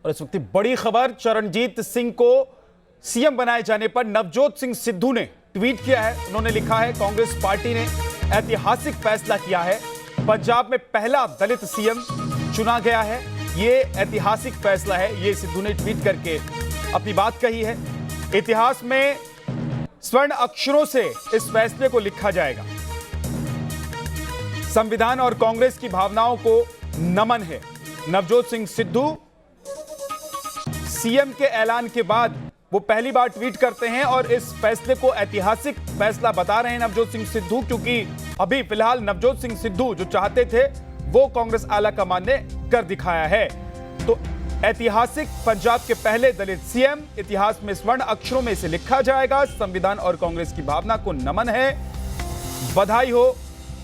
और इस वक्त बड़ी खबर, चरणजीत सिंह को सीएम बनाए जाने पर नवजोत सिंह सिद्धू ने ट्वीट किया है। उन्होंने लिखा है, कांग्रेस पार्टी ने ऐतिहासिक फैसला किया है, पंजाब में पहला दलित सीएम चुना गया है। ये ऐतिहासिक फैसला है, ये सिद्धू ने ट्वीट करके अपनी बात कही है। इतिहास में स्वर्ण अक्षरों से इस फैसले को लिखा जाएगा। संविधान और कांग्रेस की भावनाओं को नमन है। नवजोत सिंह सिद्धू सीएम के ऐलान के बाद वो पहली बार ट्वीट करते हैं और इस फैसले को ऐतिहासिक फैसला बता रहे हैं नवजोत सिंह सिद्धू, क्योंकि अभी फिलहाल नवजोत सिंह सिद्धू जो चाहते थे वो कांग्रेस आला कमान ने कर दिखाया है। तो ऐतिहासिक, पंजाब के पहले दलित सीएम, इतिहास में स्वर्ण अक्षरों में इसे लिखा जाएगा। संविधान और कांग्रेस की भावना को नमन है, बधाई हो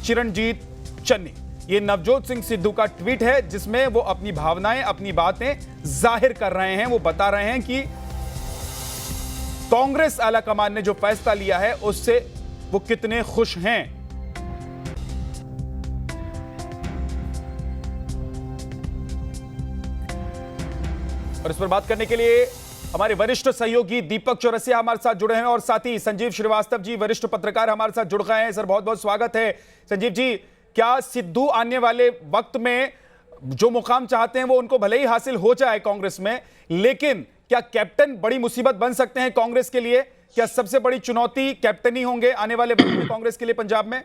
चिरंजीत चन्नी। ये नवजोत सिंह सिद्धू का ट्वीट है जिसमें वो अपनी भावनाएं, अपनी बातें जाहिर कर रहे हैं। वो बता रहे हैं कि कांग्रेस आला कमान ने जो फैसला लिया है उससे वो कितने खुश हैं। और इस पर बात करने के लिए हमारे वरिष्ठ सहयोगी दीपक चौरसिया हमारे साथ जुड़े हैं और साथ ही संजीव श्रीवास्तव जी, वरिष्ठ पत्रकार, हमारे साथ जुड़ गए हैं। सर, बहुत बहुत स्वागत है। संजीव जी, क्या सिद्धू आने वाले वक्त में जो मुकाम चाहते हैं वो उनको भले ही हासिल हो जाए कांग्रेस में, लेकिन क्या कैप्टन बड़ी मुसीबत बन सकते हैं कांग्रेस के लिए? क्या सबसे बड़ी चुनौती कैप्टन ही होंगे आने वाले वक्त में कांग्रेस के लिए पंजाब में?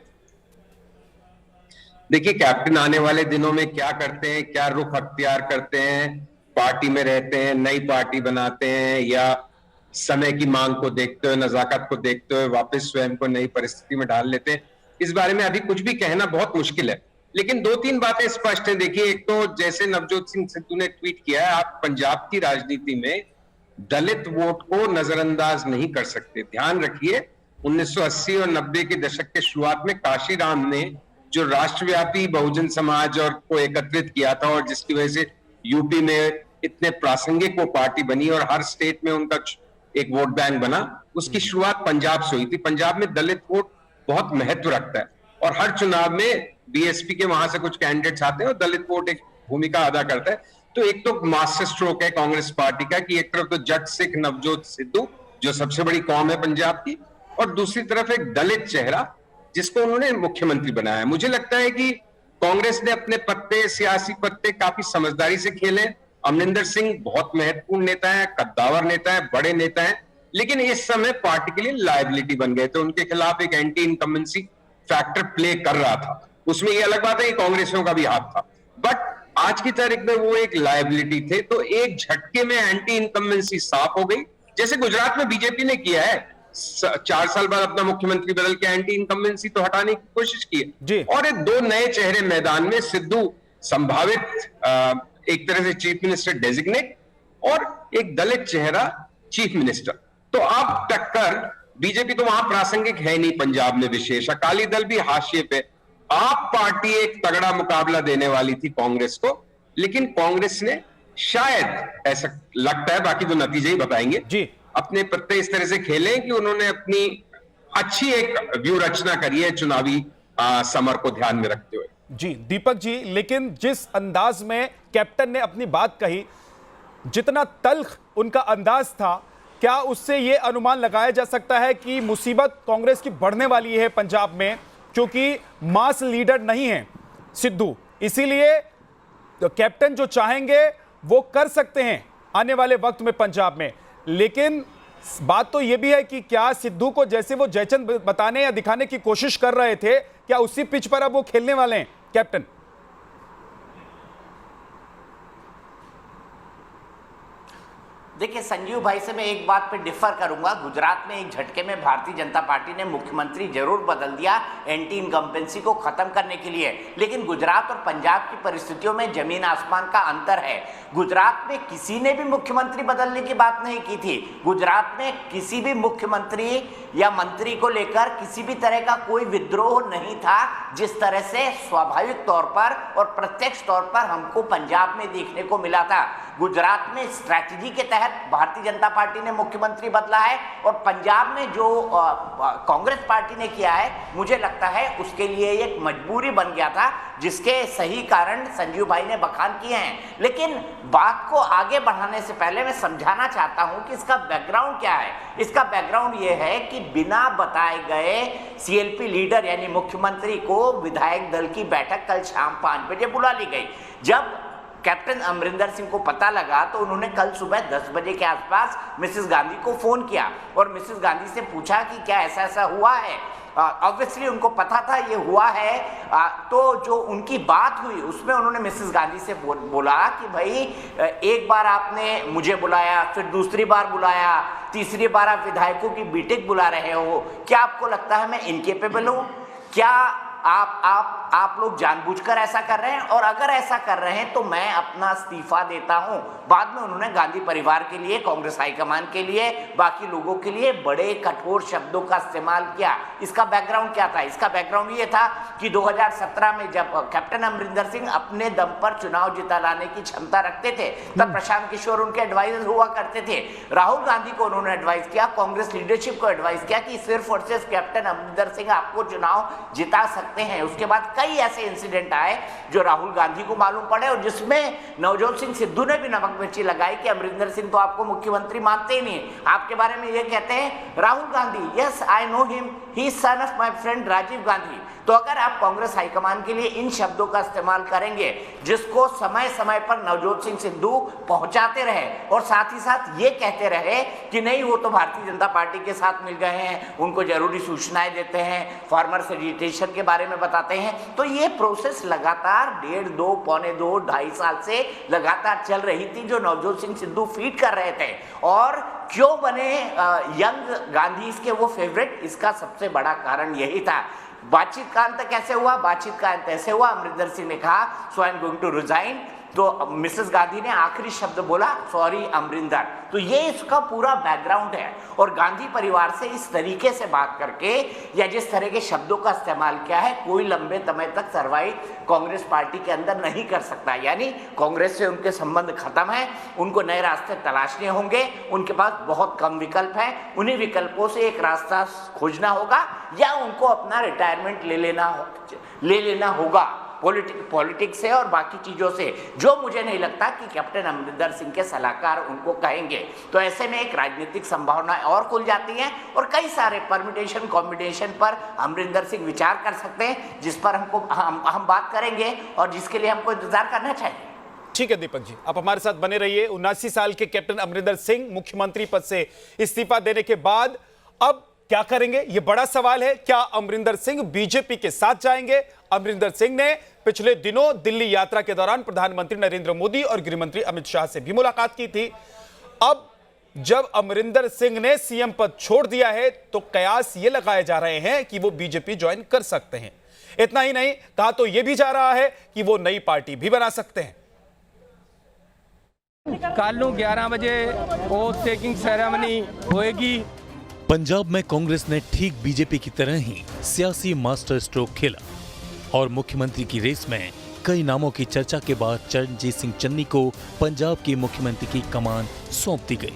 देखिए, कैप्टन आने वाले दिनों में क्या करते हैं, क्या रुख अख्तियार करते हैं, पार्टी में रहते हैं, नई पार्टी बनाते हैं, या समय की मांग को देखते हुए, नजाकत को देखते हुए वापस स्वयं को नई परिस्थिति में डाल लेते हैं, इस बारे में अभी कुछ भी कहना बहुत मुश्किल है। लेकिन दो तीन बातें स्पष्ट हैं। देखिए, एक तो जैसे नवजोत सिंह सिद्धू ने ट्वीट किया है, आप पंजाब की राजनीति में दलित वोट को नजरअंदाज नहीं कर सकते। ध्यान रखिए, 1980 और 90 के दशक के शुरुआत में काशीराम ने जो राष्ट्रव्यापी बहुजन समाज और को एकत्रित किया था और जिसकी वजह से यूपी में इतने प्रासंगिक वो पार्टी बनी और हर स्टेट में उनका एक वोट बैंक बना, उसकी शुरुआत पंजाब से हुई थी। पंजाब में दलित वोट बहुत महत्व रखता है और हर चुनाव में बीएसपी के वहां से कुछ कैंडिडेट्स आते हैं और दलित वोट एक भूमिका अदा करता है। तो एक तो मास्टर स्ट्रोक है कांग्रेस पार्टी का कि एक तरफ तो जट सिख नवजोत सिद्धू जो सबसे बड़ी कौम है पंजाब की, और दूसरी तरफ एक दलित चेहरा जिसको उन्होंने मुख्यमंत्री बनाया है। मुझे लगता है कि कांग्रेस ने अपने पत्ते, सियासी पत्ते काफी समझदारी से खेले। अमरिंदर सिंह बहुत महत्वपूर्ण नेता है, कद्दावर नेता है, बड़े नेता है, लेकिन इस समय पार्टी के लिए लायबिलिटी बन गए थे। उनके खिलाफ एक एंटी इनकम्बेंसी फैक्टर प्ले कर रहा था। उसमें यह अलग बात है कि कांग्रेसियों का भी हाथ था, बट आज की तारीख में वो एक लायबिलिटी थे। तो एक झटके में एंटी इनकम्बेंसी साफ हो गई, जैसे गुजरात में बीजेपी ने किया है। 4 साल बाद अपना मुख्यमंत्री बदल के एंटी इनकम्बेंसी तो हटाने की कोशिश की है। और एक दो नए चेहरे मैदान में, सिद्धू संभावित एक तरह से चीफ मिनिस्टर डेजिग्नेट और एक दलित चेहरा चीफ मिनिस्टर। तो अब टक्कर, बीजेपी तो वहां प्रासंगिक है नहीं पंजाब में विशेष, अकाली दल भी हाशिए पे। आप पार्टी एक तगड़ा मुकाबला देने वाली थी कांग्रेस को, लेकिन कांग्रेस ने शायद, ऐसा लगता है, बाकी तो नतीजे ही बताएंगे जी, अपने पत्ते इस तरह से खेले कि उन्होंने अपनी अच्छी एक व्यू रचना करी है चुनावी समर को ध्यान में रखते हुए। जी दीपक जी, लेकिन जिस अंदाज में कैप्टन ने अपनी बात कही, जितना तल्ख उनका अंदाज था, क्या उससे यह अनुमान लगाया जा सकता है कि मुसीबत कांग्रेस की बढ़ने वाली है पंजाब में, क्योंकि मास लीडर नहीं है सिद्धू, इसीलिए तो कैप्टन जो चाहेंगे वो कर सकते हैं आने वाले वक्त में पंजाब में। लेकिन बात तो यह भी है कि क्या सिद्धू को जैसे वो जयचंद बताने या दिखाने की कोशिश कर रहे थे, क्या उसी पिच पर अब वो खेलने वाले हैं कैप्टन? देखिए संजीव भाई से मैं एक बात पे डिफर करूंगा। गुजरात में एक झटके में भारतीय जनता पार्टी ने मुख्यमंत्री जरूर बदल दिया एंटी इनकम्बेंसी को खत्म करने के लिए, लेकिन गुजरात और पंजाब की परिस्थितियों में जमीन आसमान का अंतर है। गुजरात में किसी ने भी मुख्यमंत्री बदलने की बात नहीं की थी। गुजरात में किसी भी मुख्यमंत्री या मंत्री को लेकर किसी भी तरह का कोई विद्रोह नहीं था, जिस तरह से स्वाभाविक तौर पर और प्रत्यक्ष तौर पर हमको पंजाब में देखने को मिला था। गुजरात में स्ट्रैटेजी के तहत भारतीय जनता पार्टी ने मुख्यमंत्री बदला है और पंजाब में जो कांग्रेस पार्टी ने किया है, मुझे लगता है उसके लिए एक मजबूरी बन गया था, जिसके सही कारण संजीव भाई ने बखान किए हैं। लेकिन बात को आगे बढ़ाने से पहले मैं समझाना चाहता हूं कि इसका बैकग्राउंड क्या है। इसका बैकग्राउंड ये है कि बिना बताए गए सीएलपी लीडर यानी मुख्यमंत्री को विधायक दल की बैठक कल शाम 5 बजे बुला ली गई। जब कैप्टन अमरिंदर सिंह को पता लगा तो उन्होंने कल सुबह 10 बजे के आसपास मिसेस गांधी को फोन किया और मिसेस गांधी से पूछा कि क्या ऐसा ऐसा हुआ है। ऑब्वियसली उनको पता था ये हुआ है। तो जो उनकी बात हुई उसमें उन्होंने मिसेस गांधी से बोला कि भाई एक बार आपने मुझे बुलाया, फिर दूसरी बार बुलाया, तीसरी बार आप विधायकों की मीटिंग बुला रहे हो, क्या आपको लगता है मैं इनकेपेबल हूँ? क्या आप लोग जानबूझकर ऐसा कर रहे हैं? और अगर ऐसा कर रहे हैं तो मैं अपना इस्तीफा देता हूं। बाद में उन्होंने गांधी परिवार के लिए, कांग्रेस हाईकमान के लिए, बाकी लोगों के लिए बड़े कठोर शब्दों का इस्तेमाल किया। इसका बैकग्राउंड क्या था? इसका बैकग्राउंड ये था कि 2017 में जब कैप्टन अमरिंदर सिंह अपने दम पर चुनाव जिता लाने की क्षमता रखते थे, तब प्रशांत किशोर उनके एडवाइजर हुआ करते थे। राहुल गांधी को उन्होंने एडवाइस किया, कांग्रेस लीडरशिप को एडवाइस किया कि सिर्फ और सिर्फ कैप्टन अमरिंदर सिंह आपको चुनाव जिता सकते हैं। उसके बाद कई ऐसे इंसिडेंट आए जो राहुल गांधी को मालूम पड़े और जिसमें नवजोत सिंह सिद्धू ने भी नमक मिर्ची लगाई कि अमरिंदर सिंह तो आपको मुख्यमंत्री मानते ही नहीं, आपके बारे में ये कहते हैं Rahul Gandhi, yes I know him, he is son of my friend Rajiv Gandhi. तो अगर आप कांग्रेस हाईकमान के लिए इन शब्दों का इस्तेमाल करेंगे जिसको समय समय पर नवजोत सिंह सिद्धू पहुंचाते रहे और साथ ही साथ ये कहते रहे कि नहीं वो तो भारतीय जनता पार्टी के साथ मिल गए हैं, उनको जरूरी सूचनाएं देते हैं, फार्मर्स एजिटेशन के बारे में बताते हैं, तो ये प्रोसेस लगातार 1.5, 2, पौने 2, 2.5 साल से लगातार चल रही थी जो नवजोत सिंह सिद्धू फीड कर रहे थे। और क्यों बने यंग गांधी के वो फेवरेट, इसका सबसे बड़ा कारण यही था। बातचीत का अंत कैसे हुआ? बातचीत का अंत ऐसे हुआ, अमरिंदर सिंह ने कहा so I am going to resign, तो मिसेस गांधी ने आखिरी शब्द बोला सॉरी अमरिंदर। तो ये इसका पूरा बैकग्राउंड है। और गांधी परिवार से इस तरीके से बात करके या जिस तरह के शब्दों का इस्तेमाल किया है, कोई लंबे समय तक सर्वाइव कांग्रेस पार्टी के अंदर नहीं कर सकता। यानी कांग्रेस से उनके संबंध खत्म है, उनको नए रास्ते तलाशने होंगे, उनके पास बहुत कम विकल्प है, उन्हीं विकल्पों से एक रास्ता खोजना होगा या उनको अपना रिटायरमेंट ले लेना होगा पॉलिटिक्स से और बाकी चीज़ों से, जो मुझे नहीं लगता कि कैप्टन अमरिंदर सिंह के सलाहकार उनको कहेंगे। तो ऐसे में एक राजनीतिक संभावनाएं और खुल जाती हैं और कई सारे परम्यूटेशन कॉम्बिनेशन पर अमरिंदर सिंह विचार कर सकते हैं, जिस पर हम बात करेंगे और जिसके लिए हमको इंतजार करना चाहिए। ठीक है दीपक जी, आप हमारे साथ बने रहिए। 79 साल के कैप्टन अमरिंदर सिंह मुख्यमंत्री पद से इस्तीफा देने के बाद अब क्या करेंगे, यह बड़ा सवाल है। क्या अमरिंदर सिंह बीजेपी के साथ जाएंगे? अमरिंदर सिंह ने पिछले दिनों दिल्ली यात्रा के दौरान प्रधानमंत्री नरेंद्र मोदी और गृहमंत्री अमित शाह से भी मुलाकात की थी। अब जब अमरिंदर सिंह ने सीएम पद छोड़ दिया है तो कयास ये लगाए जा रहे हैं कि वो बीजेपी ज्वाइन कर सकते हैं। इतना ही नहीं, कहा तो यह भी जा रहा है कि वो नई पार्टी भी बना सकते हैं। कल 11 बजे ओथ टेकिंग सेरेमनी होएगी। पंजाब में कांग्रेस ने ठीक बीजेपी की तरह ही सियासी मास्टर स्ट्रोक खेला और मुख्यमंत्री की रेस में कई नामों की चर्चा के बाद चरणजीत सिंह चन्नी को पंजाब की मुख्यमंत्री की कमान सौंप दी गई।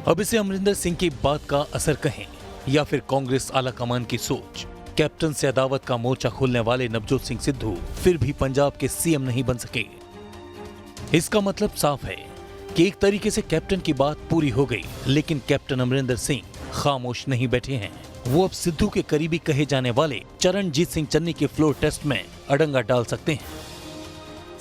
अब इसे अमरिंदर सिंह की बात का असर कहें या फिर कांग्रेस आला कमान की सोच, कैप्टन से अदावत का मोर्चा खोलने वाले नवजोत सिंह सिद्धू फिर भी पंजाब के सीएम नहीं बन सके। इसका मतलब साफ है कि एक तरीके से कैप्टन की बात पूरी हो गई, लेकिन कैप्टन अमरिंदर सिंह खामोश नहीं बैठे हैं। वो अब सिद्धू के करीबी कहे जाने वाले चरणजीत सिंह चन्नी के फ्लोर टेस्ट में अड़ंगा डाल सकते हैं।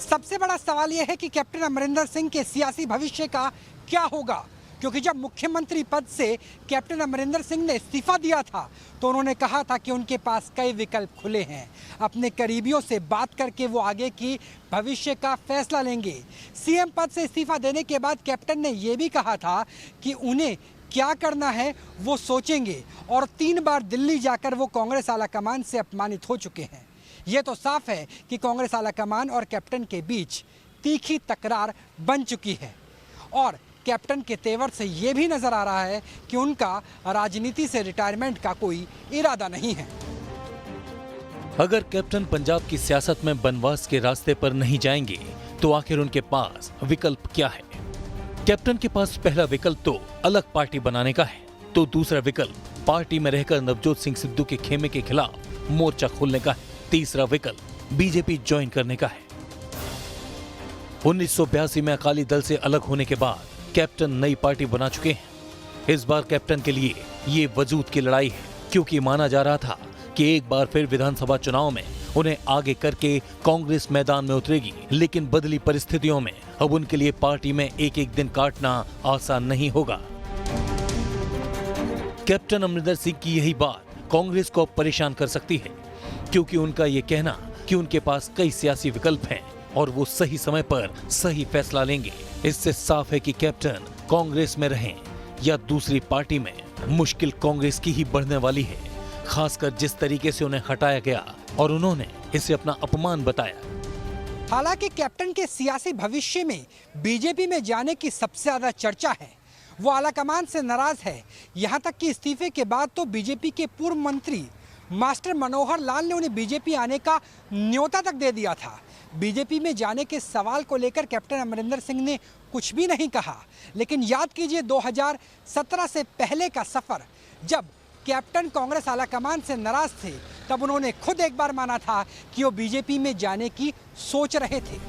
सबसे बड़ा सवाल यह है कि कैप्टन अमरिंदर सिंह के सियासी भविष्य का क्या होगा, क्योंकि जब मुख्यमंत्री पद से कैप्टन अमरिंदर सिंह ने इस्तीफा दिया था तो उन्होंने कहा था कि उनके पास कई विकल्प खुले हैं। अपने करीबियों से बात करके वो आगे की भविष्य का फैसला लेंगे। सीएम पद से इस्तीफा देने के बाद कैप्टन ने ये भी कहा था कि उन्हें क्या करना है वो सोचेंगे और 3 बार दिल्ली जाकर वो कांग्रेस आलाकमान से अपमानित हो चुके हैं। ये तो साफ है कि कांग्रेस आलाकमान और कैप्टन के बीच तीखी तकरार बन चुकी है और कैप्टन के तेवर से ये भी नजर आ रहा है कि उनका राजनीति से रिटायरमेंट का कोई इरादा नहीं है। अगर कैप्टन पंजाब की सियासत में बनवास के रास्ते पर नहीं जाएंगे तो आखिर उनके पास विकल्प क्या है? कैप्टन के पास पहला विकल्प तो अलग पार्टी बनाने का है, तो दूसरा विकल्प पार्टी में रहकर नवजोत सिंह सिद्धू के खेमे के खिलाफ मोर्चा खोलने का है, तीसरा विकल्प बीजेपी ज्वाइन करने का है। 1982 में अकाली दल से अलग होने के बाद कैप्टन नई पार्टी बना चुके हैं। इस बार कैप्टन के लिए ये वजूद की लड़ाई है, क्योंकि माना जा रहा था कि एक बार फिर विधानसभा चुनाव में उन्हें आगे करके कांग्रेस मैदान में उतरेगी, लेकिन बदली परिस्थितियों में अब उनके लिए पार्टी में एक एक दिन काटना आसान नहीं होगा। कैप्टन अमरिंदर सिंह की यही बात कांग्रेस को अब परेशान कर सकती है, क्योंकि उनका ये कहना कि उनके पास कई सियासी विकल्प हैं और वो सही समय पर सही फैसला लेंगे, इससे साफ है कि कैप्टन कांग्रेस में रहें या दूसरी पार्टी में, मुश्किल कांग्रेस की ही बढ़ने वाली है, खासकर जिस तरीके से उन्हें हटाया गया और उन्होंने इसे अपना अपमान बताया। हालांकि कैप्टन के सियासी भविष्य में बीजेपी में जाने की सबसे ज्यादा चर्चा है। वो आलाकमान से नाराज है, यहाँ तक कि इस्तीफे के बाद तो बीजेपी के पूर्व मंत्री मास्टर मनोहर लाल ने उन्हें बीजेपी आने का न्योता तक दे दिया था। बीजेपी में जाने के सवाल को लेकर कैप्टन अमरिंदर सिंह ने कुछ भी नहीं कहा, लेकिन याद कीजिए 2017 से पहले का सफर, जब कैप्टन कांग्रेस आलाकमान से नाराज थे, तब उन्होंने खुद एक बार माना था कि वो बीजेपी में जाने की सोच रहे थे।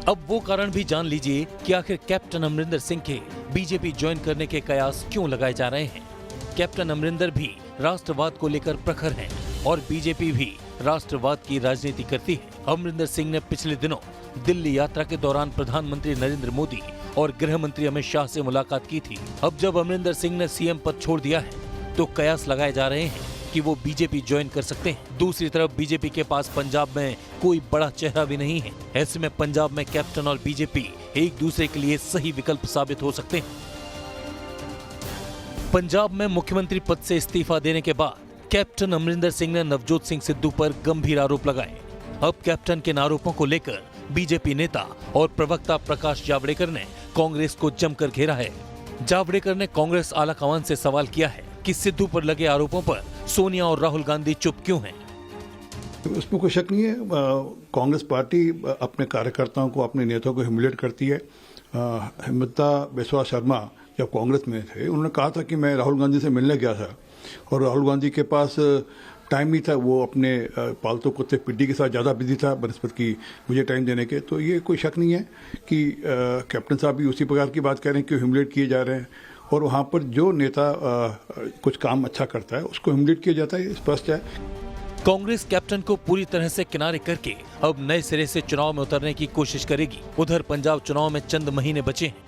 अब वो कारण भी जान लीजिए कि आखिर कैप्टन अमरिंदर सिंह के बीजेपी ज्वाइन करने के कयास क्यों लगाए जा रहे हैं। कैप्टन अमरिंदर भी राष्ट्रवाद को लेकर प्रखर हैं और बीजेपी भी राष्ट्रवाद की राजनीति करती है। अमरिंदर सिंह ने पिछले दिनों दिल्ली यात्रा के दौरान प्रधानमंत्री नरेंद्र मोदी और गृह मंत्री अमित शाह से मुलाकात की थी। अब जब अमरिंदर सिंह ने सीएम पद छोड़ दिया है, तो कयास लगाए जा रहे हैं कि वो बीजेपी ज्वाइन कर सकते हैं। दूसरी तरफ बीजेपी के पास पंजाब में कोई बड़ा चेहरा भी नहीं है। ऐसे में पंजाब में कैप्टन और बीजेपी एक दूसरे के लिए सही विकल्प साबित हो सकते हैं। पंजाब में मुख्यमंत्री पद से इस्तीफा देने के बाद कैप्टन अमरिंदर सिंह ने नवजोत सिंह सिद्धू पर गंभीर आरोप लगाए। अब कैप्टन के इन आरोपों को लेकर बीजेपी नेता और प्रवक्ता प्रकाश जावड़ेकर ने कांग्रेस को जमकर घेरा है। जावड़ेकर ने कांग्रेस आलाकमान से सवाल किया है कि सिद्धू पर लगे आरोपों पर सोनिया और राहुल गांधी चुप क्यों हैं? उसमें कोई शक नहीं है। कांग्रेस पार्टी अपने कार्यकर्ताओं को, अपने नेताओं को ह्यूमिलेट करती है। हिमंता बिस्वा शर्मा जब कांग्रेस में थे, उन्होंने कहा था कि मैं राहुल गांधी से मिलने गया था और राहुल गांधी के पास टाइम नहीं था, वो अपने पालतू कुत्ते पिड्डी के साथ ज़्यादा बिजी था बनस्पत की मुझे टाइम देने के। तो ये कोई शक नहीं है कि कैप्टन साहब भी उसी प्रकार की बात कह रहे हैं कि ह्यूमिलेट किए जा रहे हैं, और वहाँ पर जो नेता कुछ काम अच्छा करता है उसको ह्यूमिलेट किया जाता है, स्पष्ट है। कांग्रेस कैप्टन को पूरी तरह से किनारे करके अब नए सिरे से चुनाव में उतरने की कोशिश करेगी। उधर पंजाब चुनाव में चंद महीने बचे हैं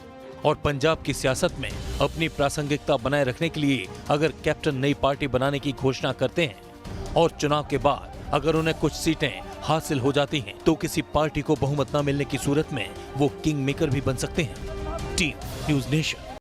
और पंजाब की सियासत में अपनी प्रासंगिकता बनाए रखने के लिए अगर कैप्टन नई पार्टी बनाने की घोषणा करते हैं और चुनाव के बाद अगर उन्हें कुछ सीटें हासिल हो जाती हैं, तो किसी पार्टी को बहुमत न मिलने की सूरत में वो किंग मेकर भी बन सकते हैं। Team news nation.